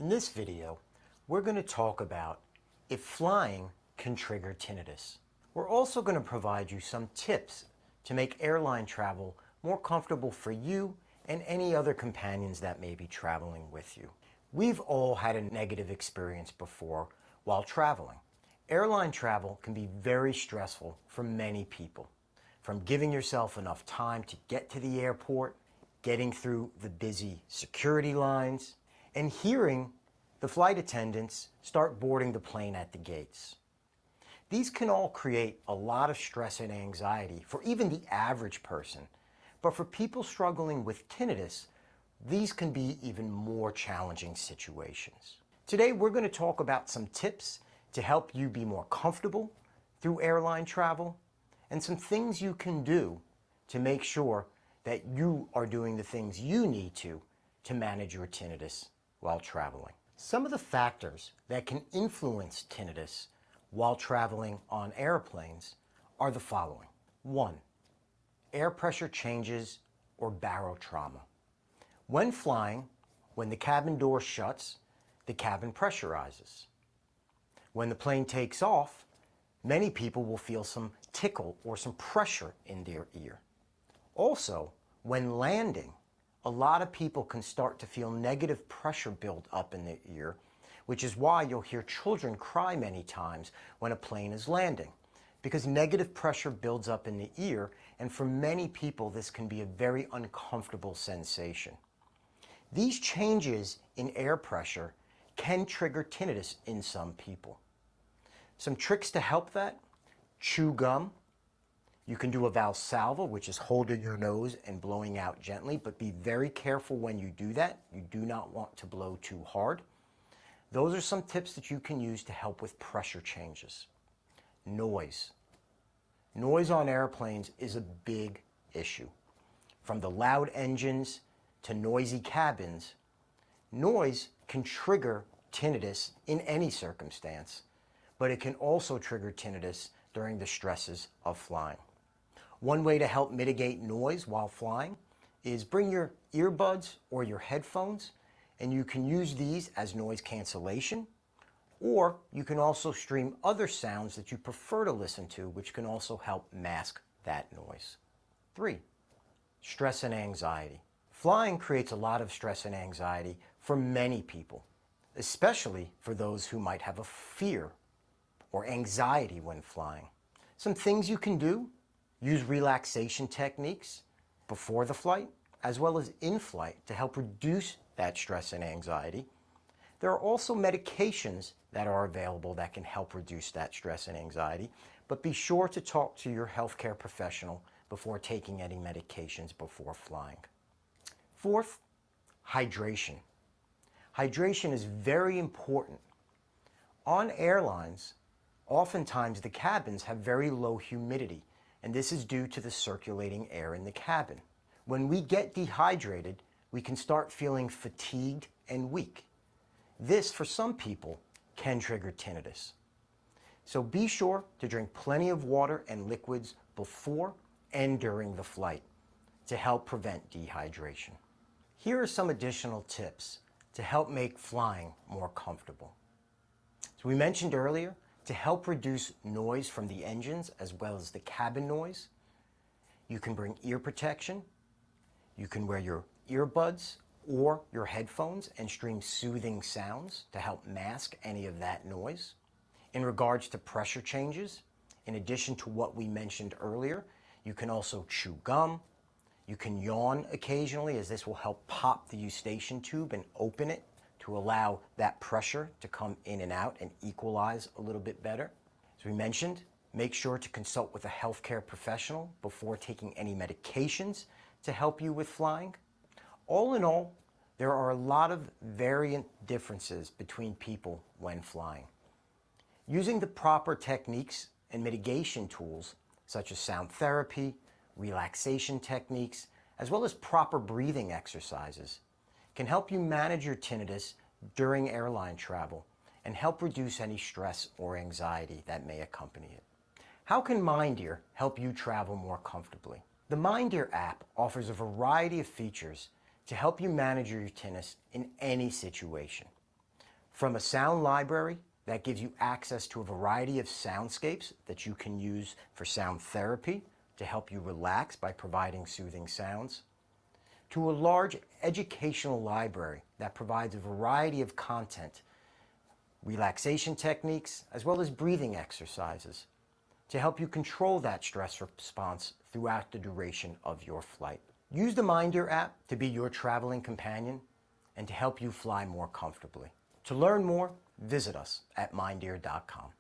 In this video, we're going to talk about if flying can trigger tinnitus. We're also going to provide you some tips to make airline travel more comfortable for you and any other companions that may be traveling with you. We've all had a negative experience before while traveling. Airline travel can be very stressful for many people. From giving yourself enough time to get to the airport, getting through the busy security lines, and hearing the flight attendants start boarding the plane at the gates. These can all create a lot of stress and anxiety for even the average person. But for people struggling with tinnitus, these can be even more challenging situations. Today, we're going to talk about some tips to help you be more comfortable through airline travel and some things you can do to make sure that you are doing the things you need to manage your tinnitus while traveling. Some of the factors that can influence tinnitus while traveling on airplanes are the following. 1. Air pressure changes or barotrauma. When flying, when the cabin door shuts, the cabin pressurizes. When the plane takes off, many people will feel some tickle or some pressure in their ear. Also, when landing, a lot of people can start to feel negative pressure build up in their ear, which is why you'll hear children cry many times when a plane is landing, because negative pressure builds up in the ear, and for many people this can be a very uncomfortable sensation. These changes in air pressure can trigger tinnitus in some people. Some tricks to help that: chew gum. You can do a Valsalva, which is holding your nose and blowing out gently, but be very careful when you do that. You do not want to blow too hard. Those are some tips that you can use to help with pressure changes. Noise. Noise on airplanes is a big issue. From the loud engines to noisy cabins, noise can trigger tinnitus in any circumstance, but it can also trigger tinnitus during the stresses of flying. One way to help mitigate noise while flying is bring your earbuds or your headphones, and you can use these as noise cancellation, or you can also stream other sounds that you prefer to listen to, which can also help mask that noise. 3. Stress and anxiety. Flying creates a lot of stress and anxiety for many people, especially for those who might have a fear or anxiety when flying. Some things you can do: use relaxation techniques before the flight as well as in flight to help reduce that stress and anxiety. There are also medications that are available that can help reduce that stress and anxiety, but be sure to talk to your healthcare professional before taking any medications before flying. 4th, hydration. Hydration is very important. On airlines, oftentimes the cabins have very low humidity, and this is due to the circulating air in the cabin. When we get dehydrated, we can start feeling fatigued and weak. This, for some people, can trigger tinnitus. So be sure to drink plenty of water and liquids before and during the flight to help prevent dehydration. Here are some additional tips to help make flying more comfortable. So we mentioned earlier, to help reduce noise from the engines as well as the cabin noise, you can bring ear protection. You can wear your earbuds or your headphones and stream soothing sounds to help mask any of that noise. In regards to pressure changes, in addition to what we mentioned earlier, you can also chew gum. You can yawn occasionally, as this will help pop the eustachian tube and open it to allow that pressure to come in and out and equalize a little bit better. As we mentioned, make sure to consult with a healthcare professional before taking any medications to help you with flying. All in all, there are a lot of variant differences between people when flying. Using the proper techniques and mitigation tools, such as sound therapy, relaxation techniques, as well as proper breathing exercises, can help you manage your tinnitus during airline travel and help reduce any stress or anxiety that may accompany it. How can MindEar help you travel more comfortably? The MindEar app offers a variety of features to help you manage your tinnitus in any situation. From a sound library that gives you access to a variety of soundscapes that you can use for sound therapy to help you relax by providing soothing sounds, to a large educational library that provides a variety of content, relaxation techniques, as well as breathing exercises to help you control that stress response throughout the duration of your flight. Use the MindEar app to be your traveling companion and to help you fly more comfortably. To learn more, visit us at mindear.com.